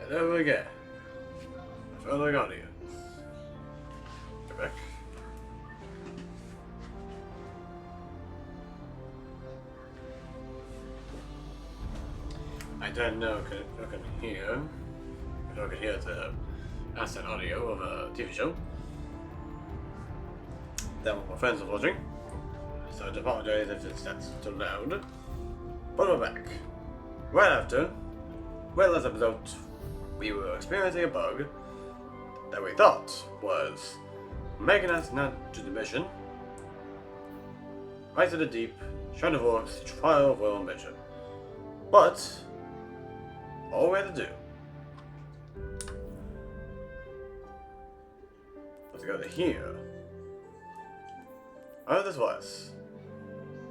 There we go. Further got here. Get back. I don't know if I can hear. If I can hear the asset audio of a TV show that my friends are watching. So I apologize if that's too loud. But we're back. Right after, last episode, we were experiencing a bug that we thought was making us not do the mission. Rise of the Deep, Shrine of Orcs, Trial of Will mission. But, all we had to do was go to here. Whatever this was,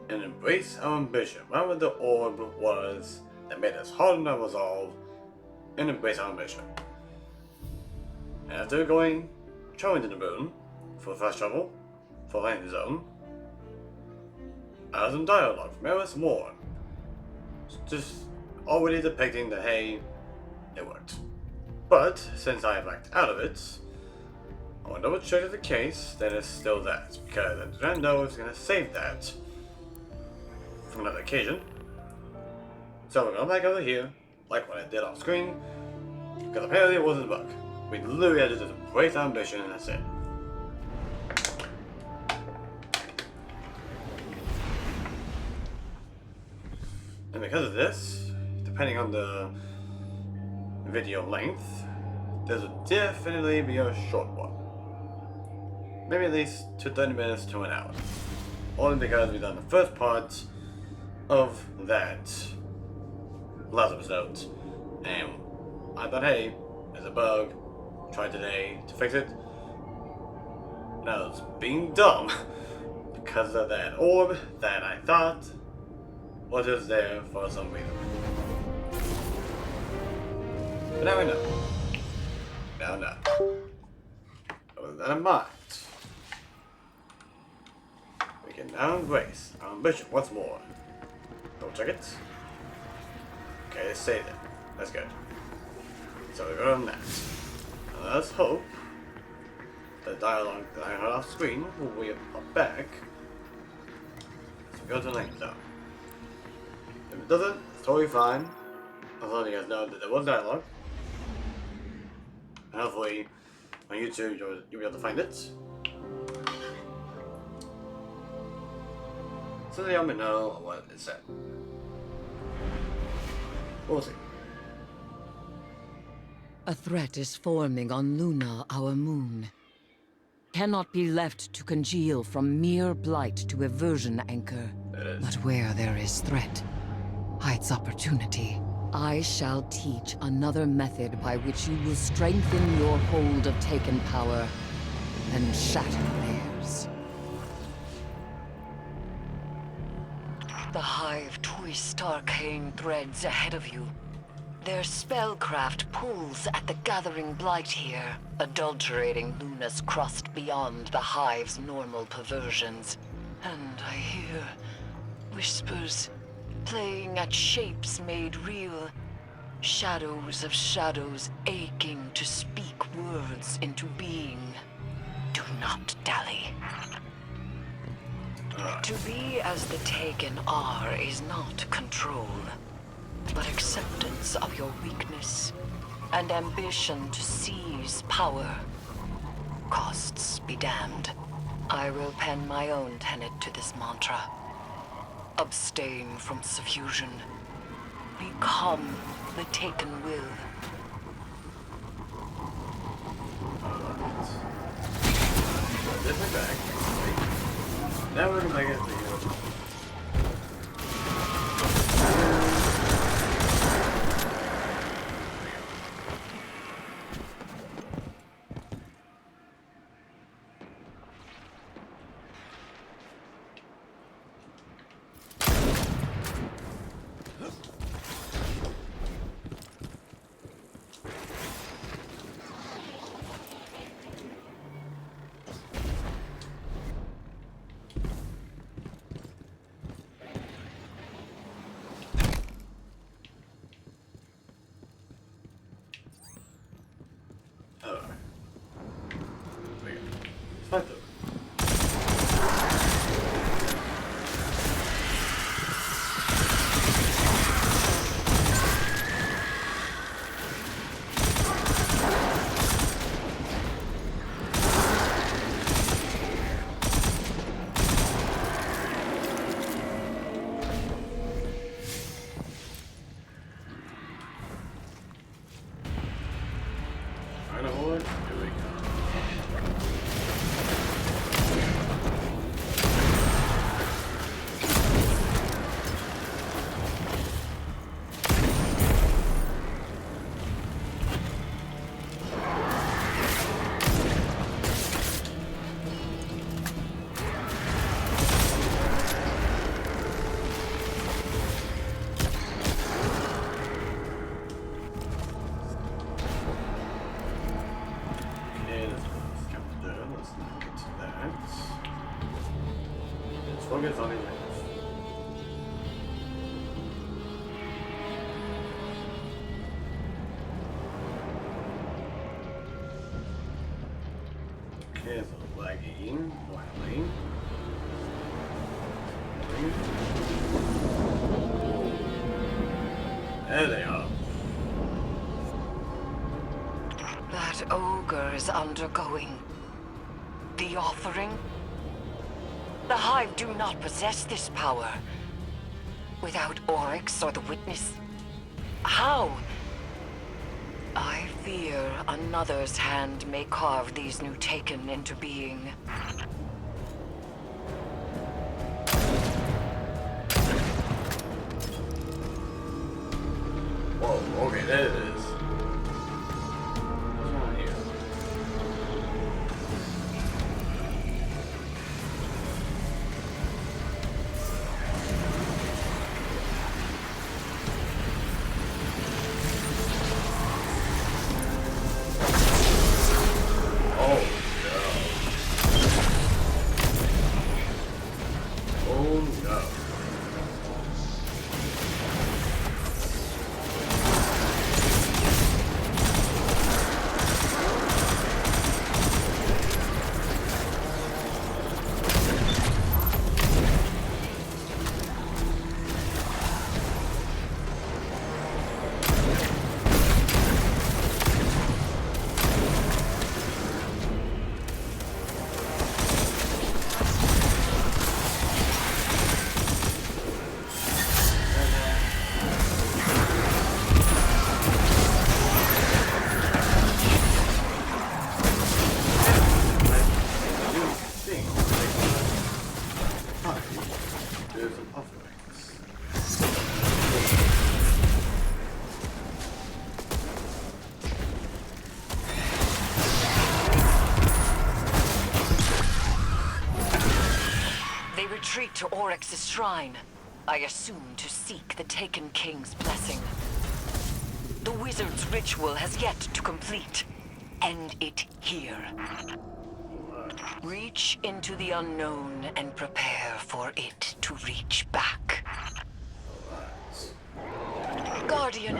and embrace our ambition. Whatever the orb was that made us harden our resolve and embrace our ambition. And after traveling to the moon for fast travel, for landing zone, I was in dialogue from Eris Morn, just already depicting that hey, it worked. But since I have backed out of it, I want to double check the case that it's still that, because Rando is going to save that from another occasion. So we're going back over here, like what I did off screen, because apparently it wasn't a bug. We literally had to just embrace our ambition and that's it. And because of this, depending on the video length, this will definitely be a short one. Maybe at least 30 minutes to an hour. Only because we've done the first part of that last episode. And I thought, hey, there's a bug. Tried today to fix it. And I was being dumb because of that orb that I thought was just there for some reason. But now we know. Now not. But with that in mind, we can now embrace our ambition once more. Go check it. Okay, let's save it. That's good. So we go on that. Now let's hope the dialogue that I heard off screen will be up back. So we go to the landing zone. If it doesn't, it's totally fine. As long as you guys know that there was dialogue. And hopefully on YouTube you'll be able to find it. So they let me know what it said. We'll see. A threat is forming on Luna, our moon. Cannot be left to congeal from mere blight to aversion anchor. But where there is threat, hides opportunity. I shall teach another method by which you will strengthen your hold of Taken power and shatter theirs. The Hive twist arcane threads ahead of you. Their spellcraft pulls at the gathering blight here, adulterating Luna's crust beyond the Hive's normal perversions. And I hear whispers playing at shapes made real, shadows of shadows aching to speak words into being. Do not dally. To be as the Taken are is not control, but acceptance of your weakness and ambition to seize power. Costs be damned. I will pen my own tenet to this mantra. Abstain from suffusion. Become the Taken will. This is back. Now we're gonna make it to you. Let's focus on events. Okay, so lagging, whiling. There they are. That ogre is undergoing the offering. The Hive do not possess this power. Without Oryx or the Witness, how? I fear another's hand may carve these new Taken into being. Whoa, okay, there it is. What's on here? Oh no. Oh no. There's an offerings. They retreat to Oryx's shrine. I assume to seek the Taken King's blessing. The wizard's ritual has yet to complete. End it here. Reach into the unknown and prepare for it to reach back. Guardian,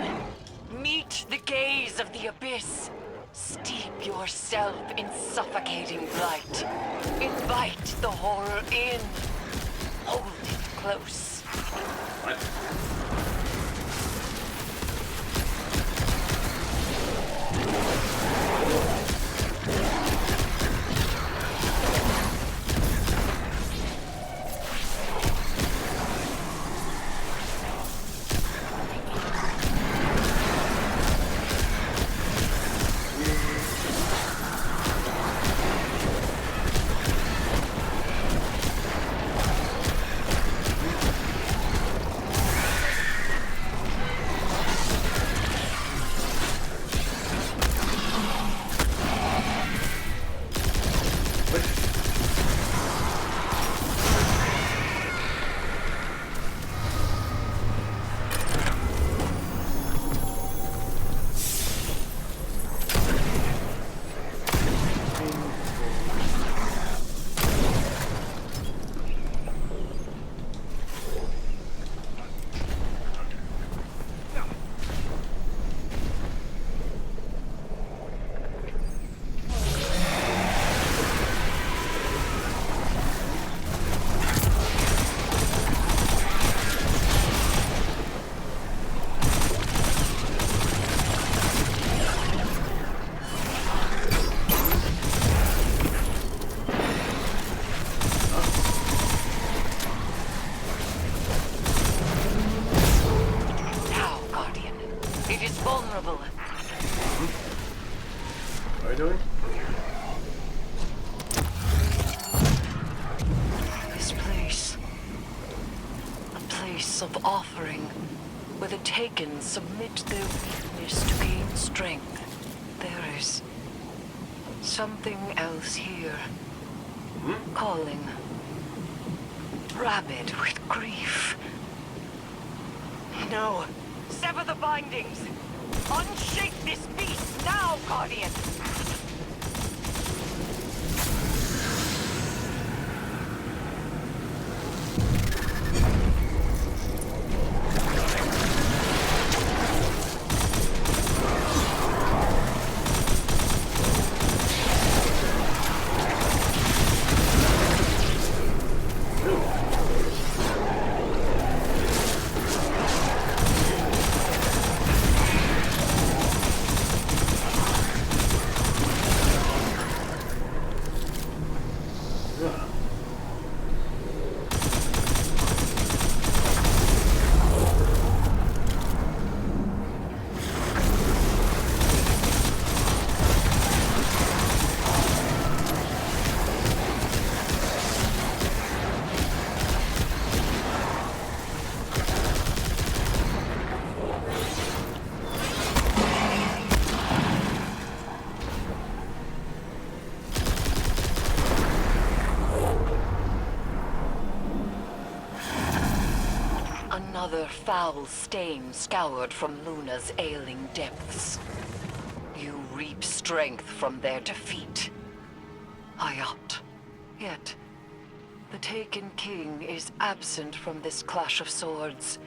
meet the gaze of the abyss. Steep yourself in suffocating light. Invite the horror in. Hold it close. What? What are you doing? This place. A place of offering, where the Taken submit their weakness to gain strength. There is something else here. Calling. Rabid with grief. No. Sever the bindings! Unshake this beast now, Guardian! another foul stain scoured from Luna's ailing depths. You reap strength from their defeat. Hayat. Yet, the Taken King is absent from this clash of swords.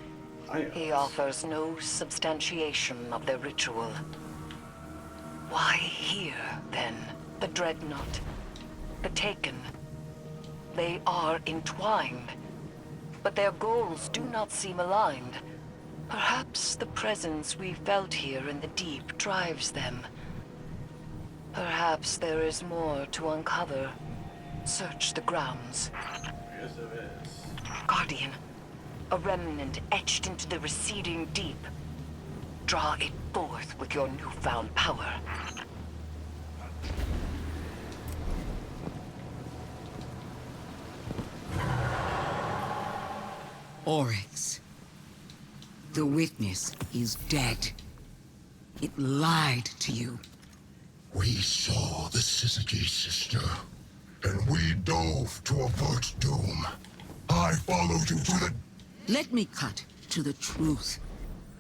He offers no substantiation of their ritual. Why here, then, the Dreadnought? The Taken? They are entwined, but their goals do not seem aligned. Perhaps the presence we felt here in the deep drives them. Perhaps there is more to uncover. Search the grounds. Yes, there is. Guardian, a remnant etched into the receding deep. Draw it forth with your newfound power. Oryx. The witness is dead. It lied to you. We saw the Syzygy sister, and we dove to avert doom. I followed you to the... Let me cut to the truth.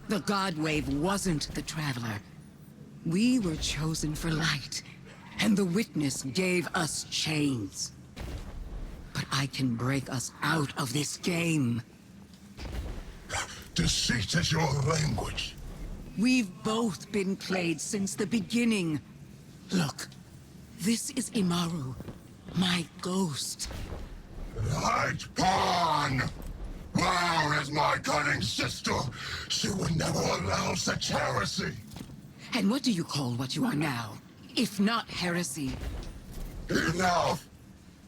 The God Wave wasn't the Traveler. We were chosen for light, and the witness gave us chains. But I can break us out of this game. Deceit is your language. We've both been played since the beginning. Look, this is Imaru, my ghost. Light pawn! Where is my cunning sister? She would never allow such heresy. And what do you call what you are now, if not heresy? Enough!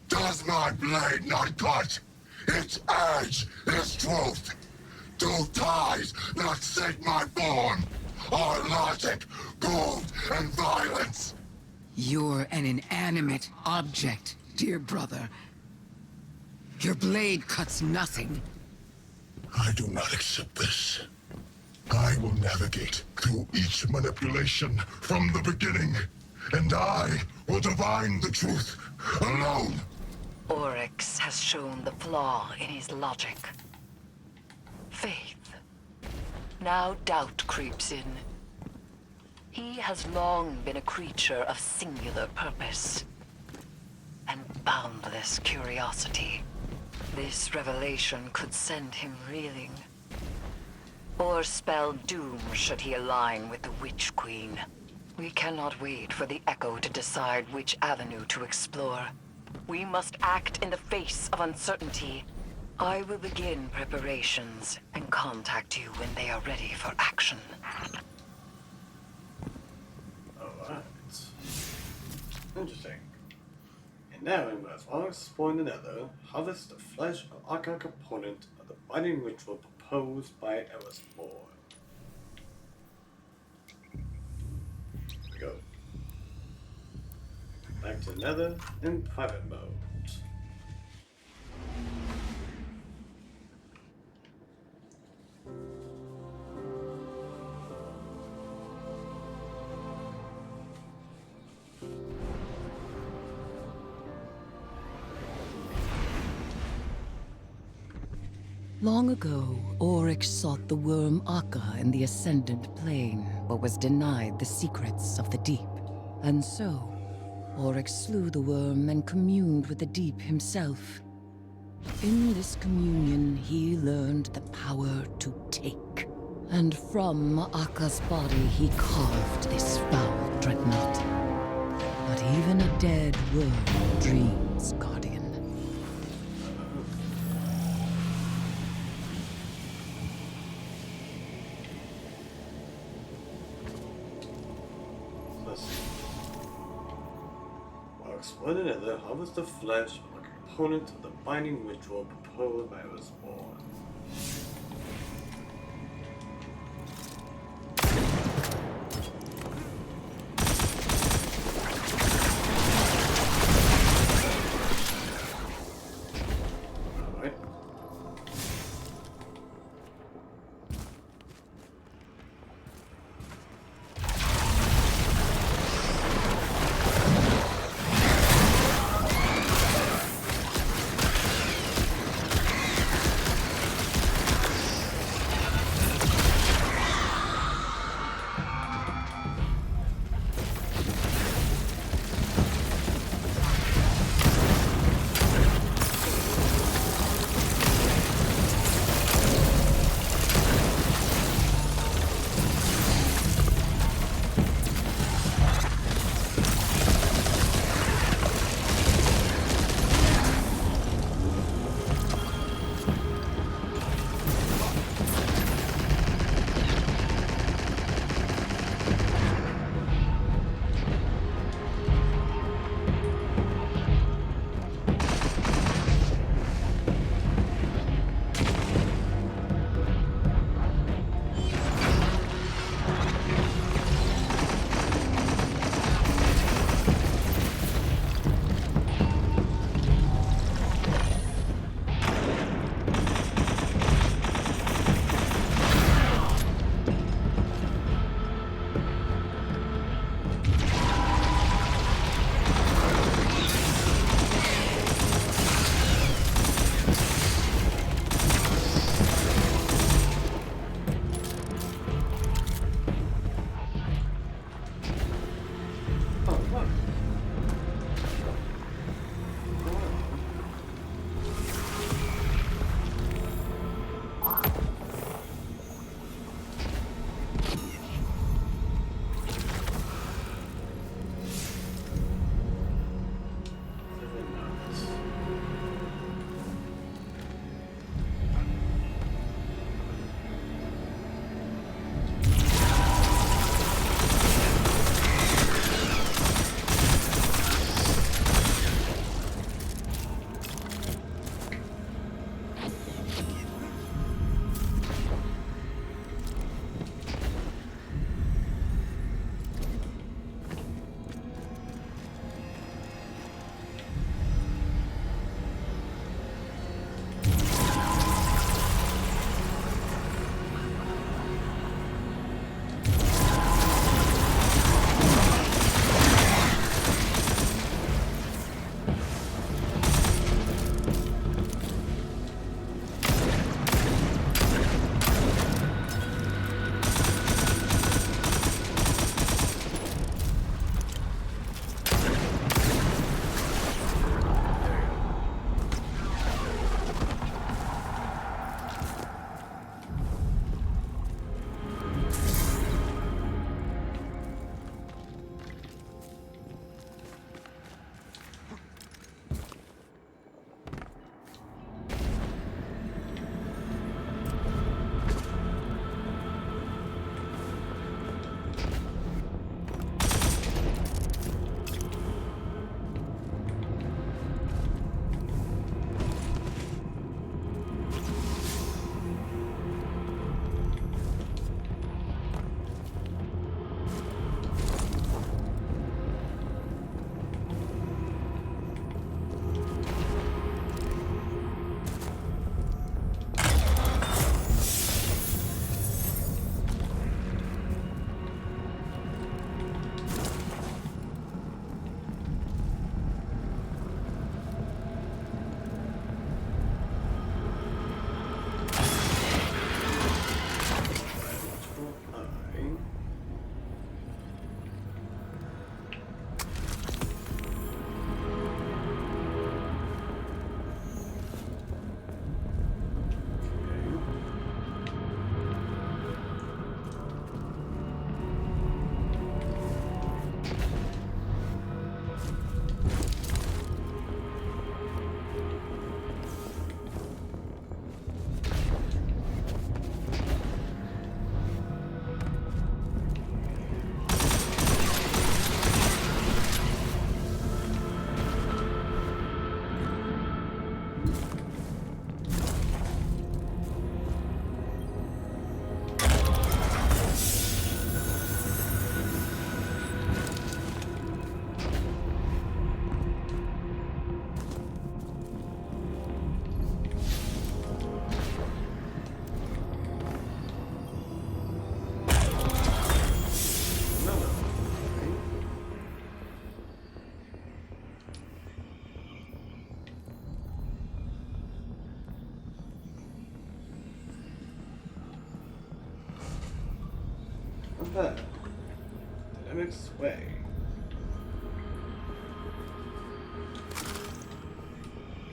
Does my blade not cut? Its edge is truth. Do ties not sink my form? Or logic, gold, and violence? You're an inanimate object, dear brother. Your blade cuts nothing. I do not accept this. I will navigate through each manipulation from the beginning, and I will divine the truth alone. Oryx has shown the flaw in his logic. Faith. Now doubt creeps in. He has long been a creature of singular purpose and boundless curiosity. This revelation could send him reeling, or spell doom should he align with the Witch Queen. We cannot wait for the Echo to decide which avenue to explore. We must act in the face of uncertainty. I will begin preparations and contact you when they are ready for action. Alright. Interesting. And now we must all explore the Nether, harvest the flesh of Arca component of the binding ritual proposed by Erisborn. Here we go. Back to Nether in private mode. Long ago, Oryx sought the worm Akka in the Ascendant Plane, but was denied the secrets of the deep. And so, Oryx slew the worm and communed with the deep himself. In this communion, he learned the power to take. And from Akka's body, he carved this foul dreadnought. But even a dead worm dreams, Guardian. While exploring the Nether, harvest the flesh of a component of the binding ritual proposed by Erisborn. Alright. bad. Dynamics way.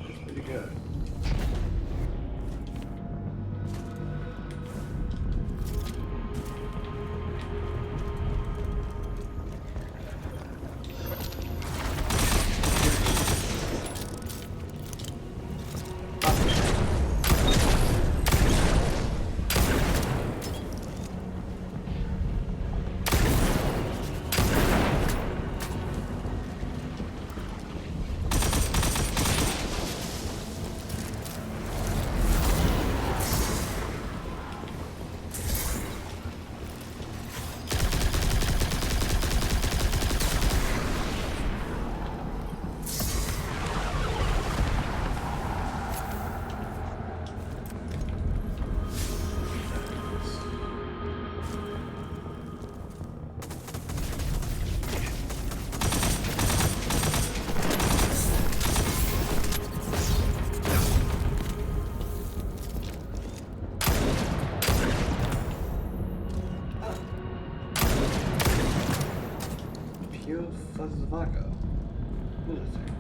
That's pretty good. Fuzvaga. What is it?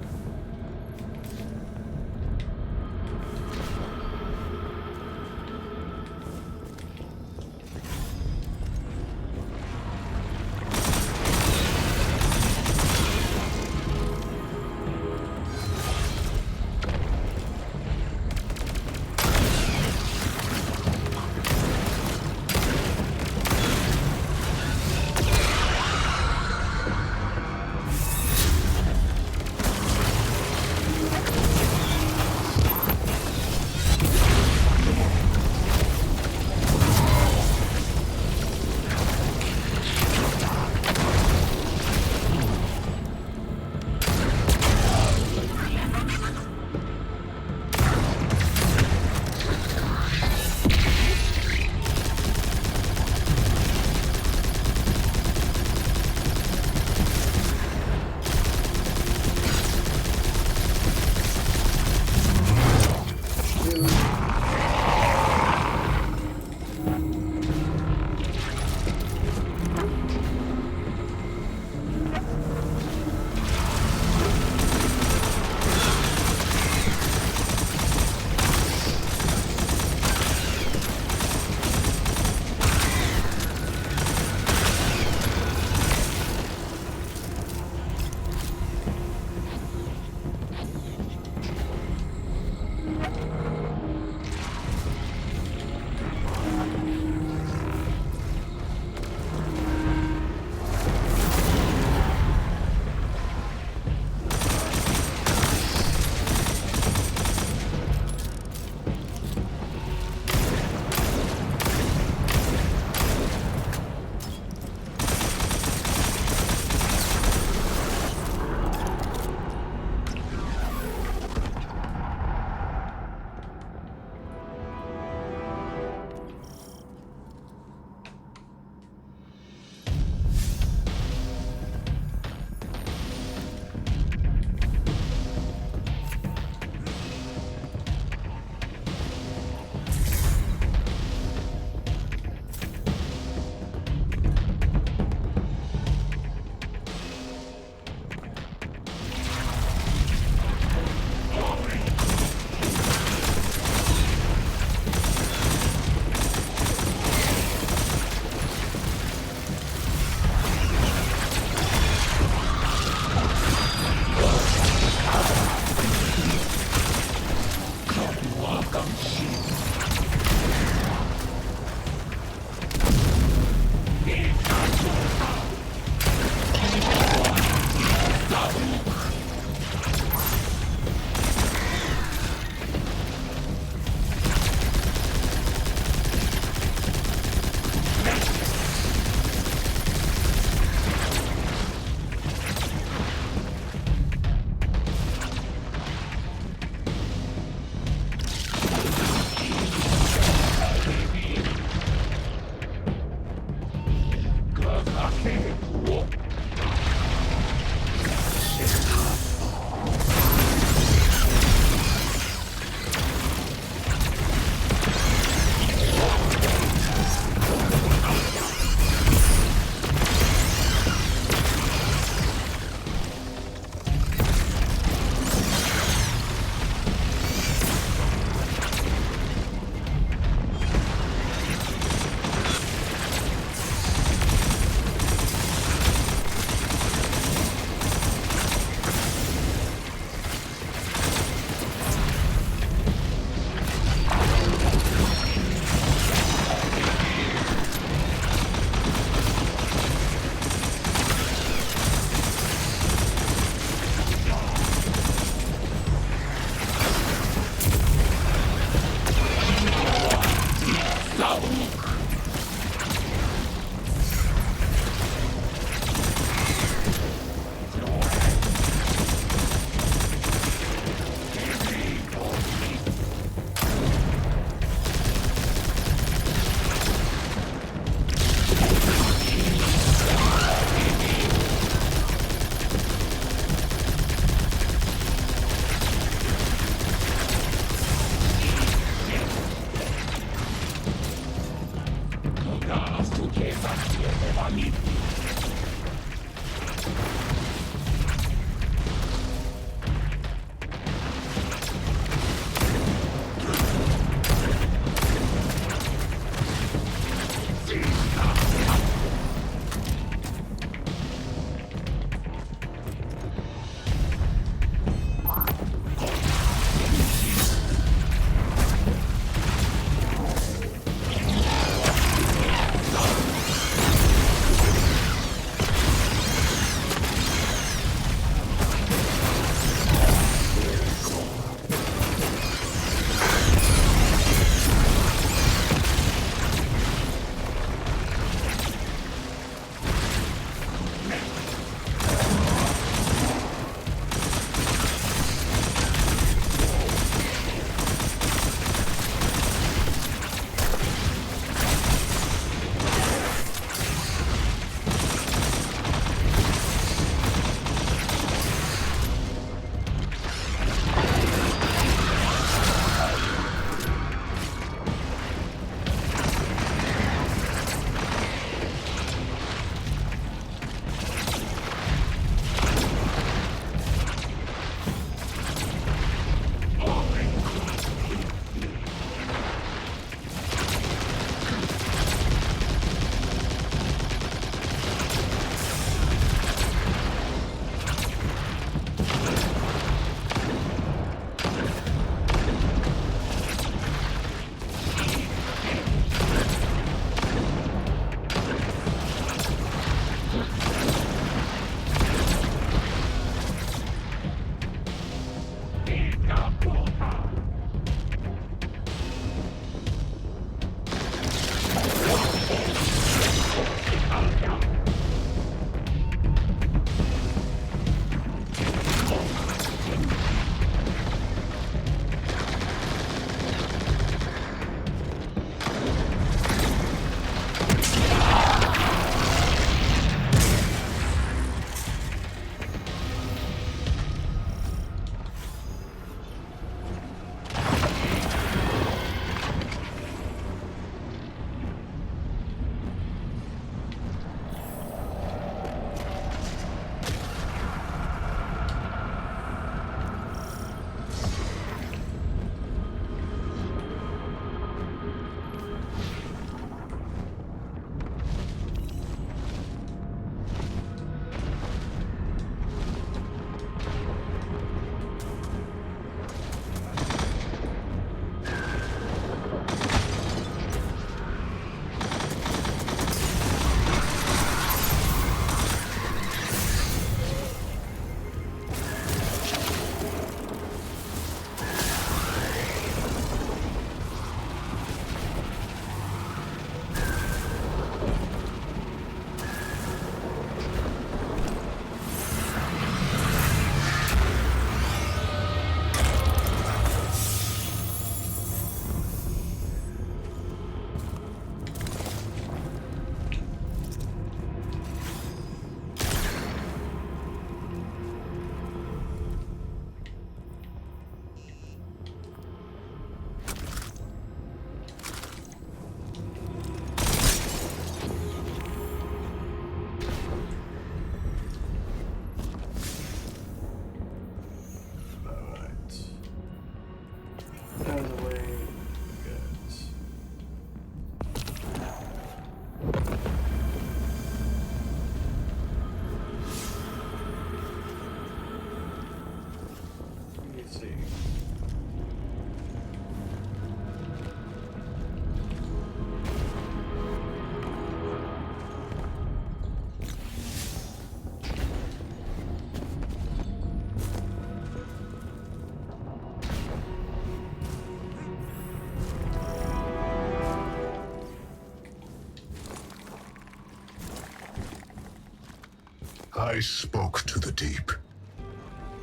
I spoke to the deep.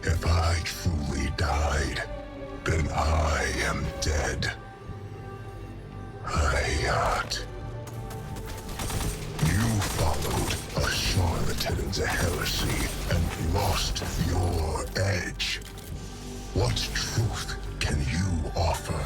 If I truly died, then I am dead. Hayat. You followed a charlatan into heresy and lost your edge. What truth can you offer?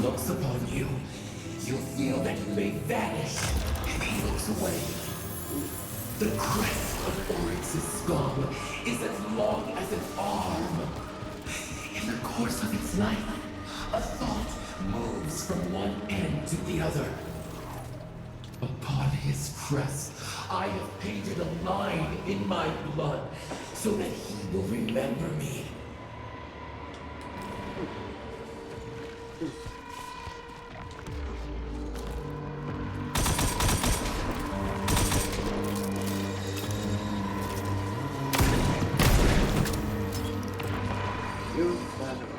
Looks upon you, you feel that you may vanish, and he looks away. The crest of Oryx's skull is as long as an arm. In the course of its life, a thought moves from one end to the other. Upon his crest, I have painted a line in my blood so that he will remember me. You flat rock.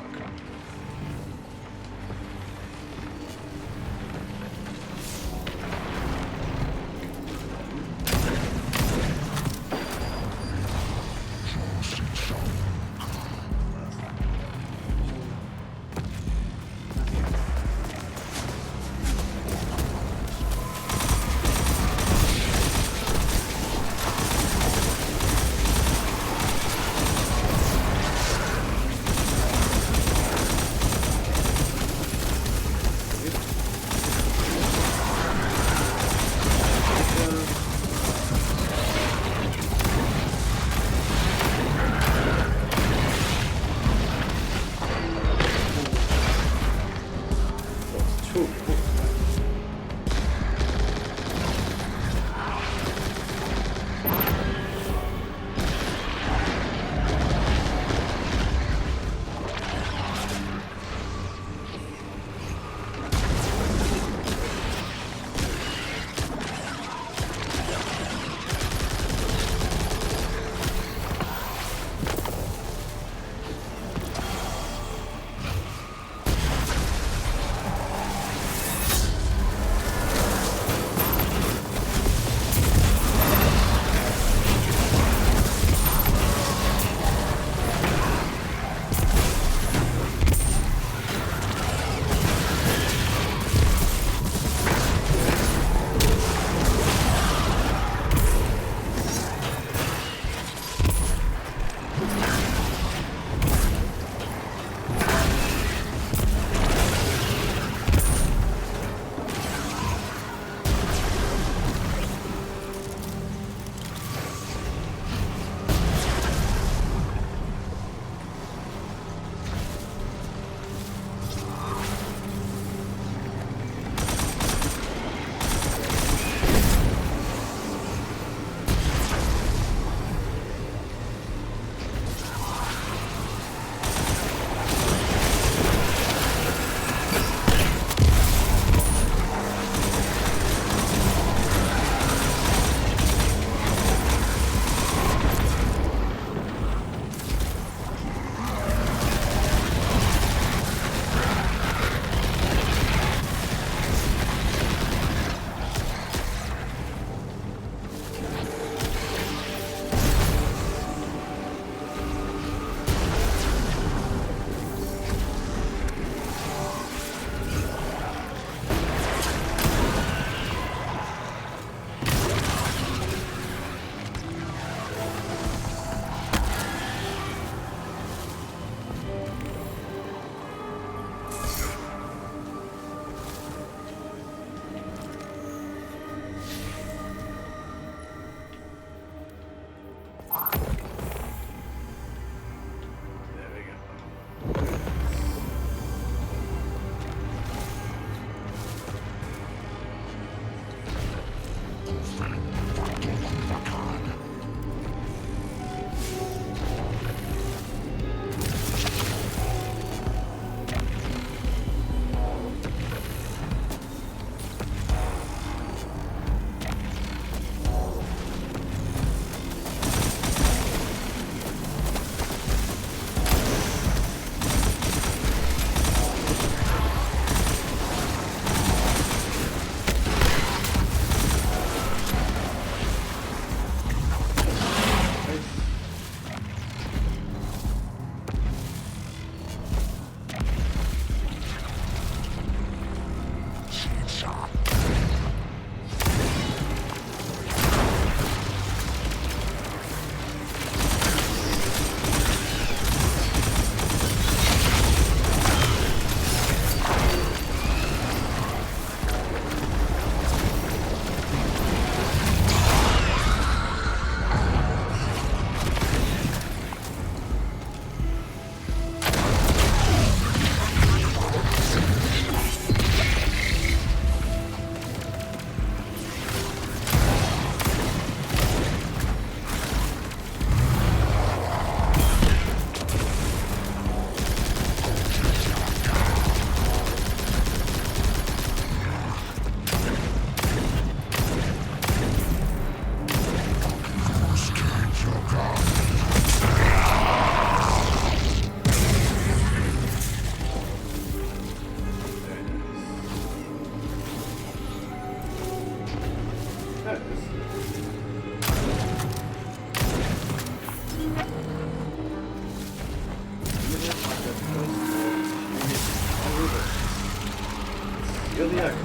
You're the actor.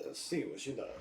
Let's see what she does.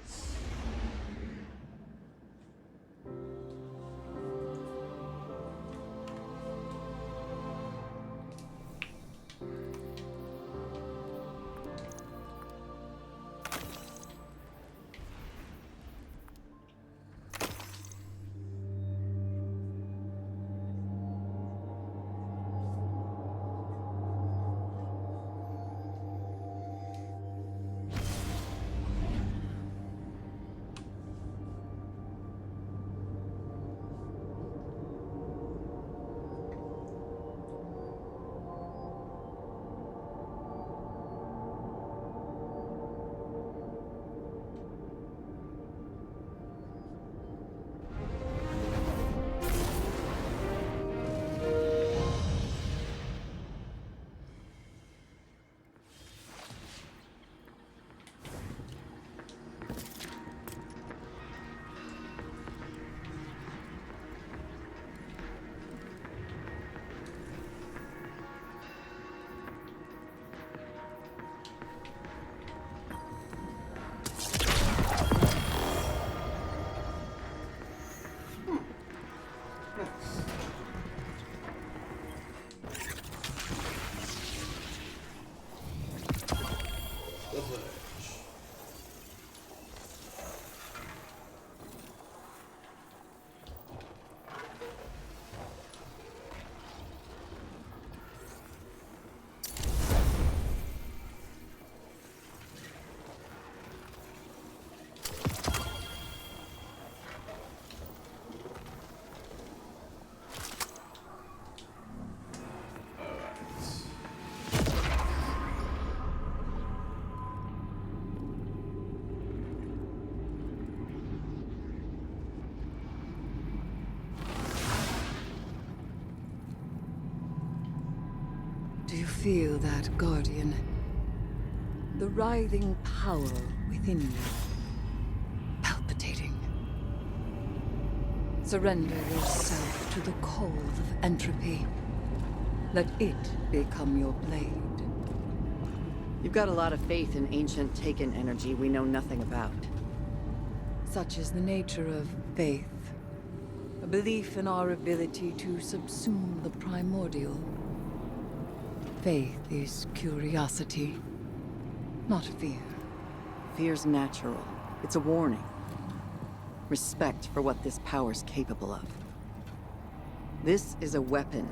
Do you feel that, Guardian? The writhing power within you. Palpitating. Surrender yourself to the call of entropy. Let it become your blade. You've got a lot of faith in ancient Taken energy we know nothing about. Such is the nature of faith. A belief in our ability to subsume the primordial. Faith is curiosity, not fear. Fear's natural. It's a warning. Respect for what this power's capable of. This is a weapon,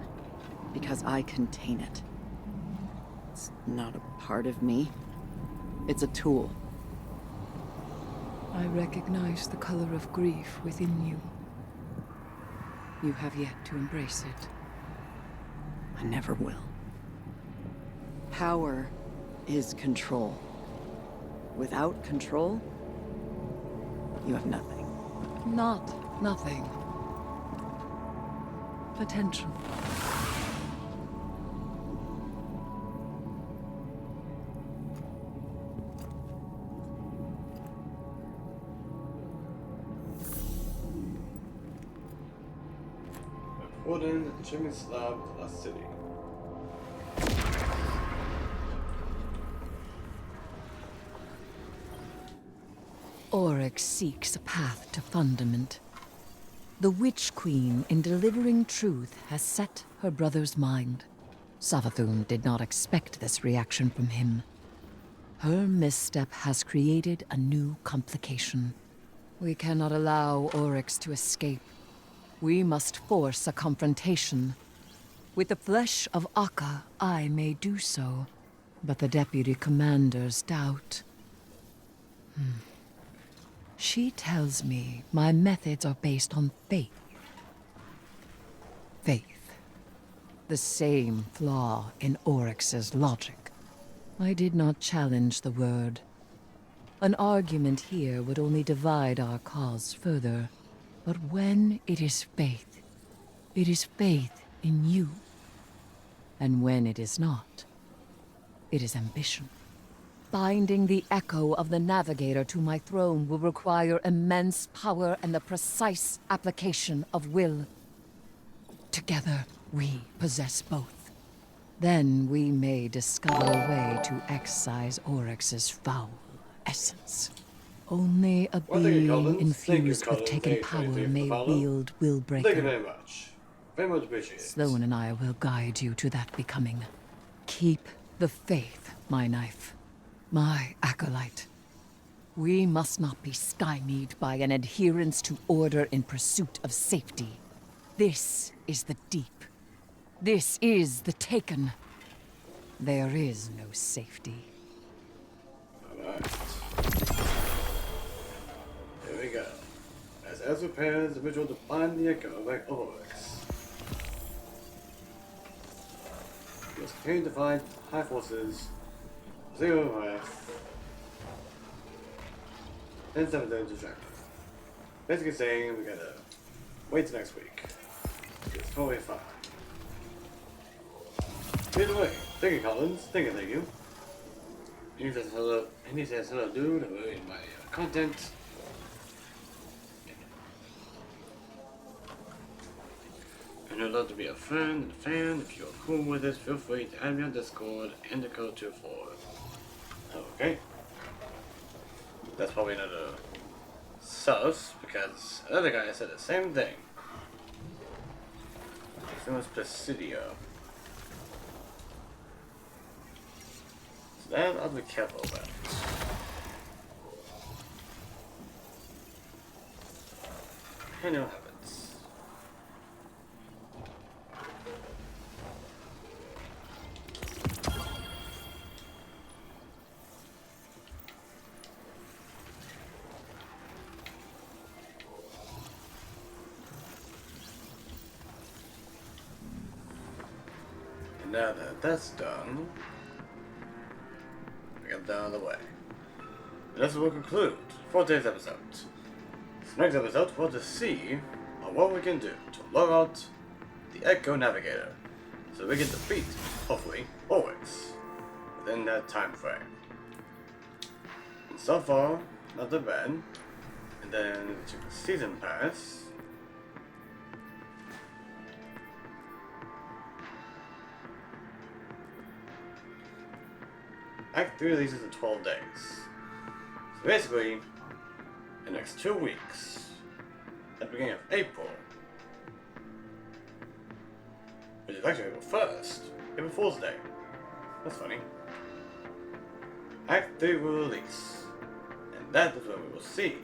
because I contain it. It's not a part of me. It's a tool. I recognize the color of grief within you. You have yet to embrace it. I never will. Power is control. Without control, you have nothing. Not nothing. Potential. Wooden chimney slab a city. Oryx seeks a path to fundament. The Witch Queen, in delivering truth, has set her brother's mind. Savathun did not expect this reaction from him. Her misstep has created a new complication. We cannot allow Oryx to escape. We must force a confrontation. With the flesh of Akka, I may do so, but the Deputy Commander's doubt. She tells me my methods are based on faith. Faith. The same flaw in Oryx's logic. I did not challenge the word. An argument here would only divide our cause further. But when it is faith in you. And when it is not, it is ambition. Binding the echo of the Navigator to my throne will require immense power and the precise application of will. Together, we possess both. Then we may discover a way to excise Oryx's foul essence. Only a Well, thank you, being Collins. Thank you, infused with Collins. taken Thank you, power thank you, may Paolo. wield Willbreaker. Thank you very much. Very much appreciated. Sloan and I will guide you to that becoming. Keep the faith, my knife. My acolyte. We must not be stymied by an adherence to order in pursuit of safety. This is the deep. This is the taken. There is no safety. Alright. Here we go. As Ezra prepares the ritual to bind the echo back Oryx. We must continue to find high forces, zero wrath, and 7 distracted. Basically saying we gotta wait till next week. It's totally fine. Either way, thank you, Collins. Thank you. He says hello, dude. I'm reading my content. And I'd love to be a friend and a fan. If you're cool with this, feel free to add me on Discord and the code 24. Okay. That's probably another sus because another guy said the same thing. His name was Placidio. So that I'll be careful about. Handle habits. And now that that's done, we get that out of the way. And this will conclude for today's episode. This next episode, we'll just see what we can do to log out the Echo Navigator, so we can defeat, hopefully, Oryx within that time frame. And so far, not too bad. And then check the season pass. Act 3 releases in 12 days. So basically, in the next 2 weeks, at the beginning of April, which is actually April 1st, April Fool's Day. That's funny. Act 3 will release, and that is when we will see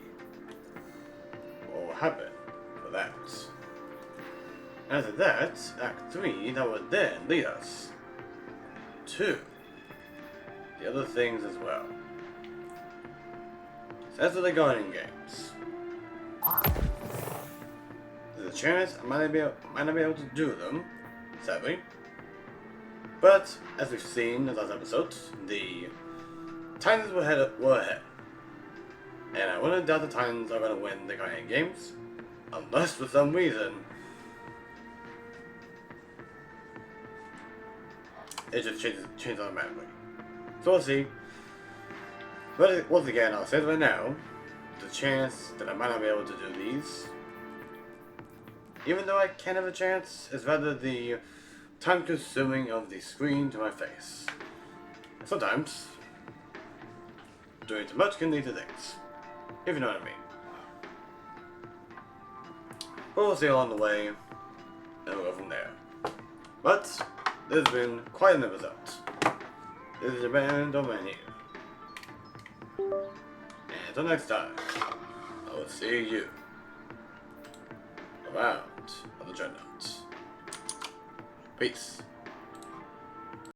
what will happen for that. After that, Act 3, that would then lead us to the other things as well. So as for the Guardian games, there's a chance I might not be able to do them, sadly. But as we've seen in the last episode, the Titans were ahead. And I wouldn't doubt the Titans are going to win the Guardian games, unless for some reason it just changes automatically. So we'll see. But once again, I'll say it right now, the chance that I might not be able to do these, even though I can have a chance, is rather the time consuming of the screen to my face. Sometimes, doing too much can lead to things, if you know what I mean. But we'll see along the way, and we'll go from there. But, this has been quite an episode. This is your man, Domain here. And until next time, I will see you around on the Dreadnought. Peace.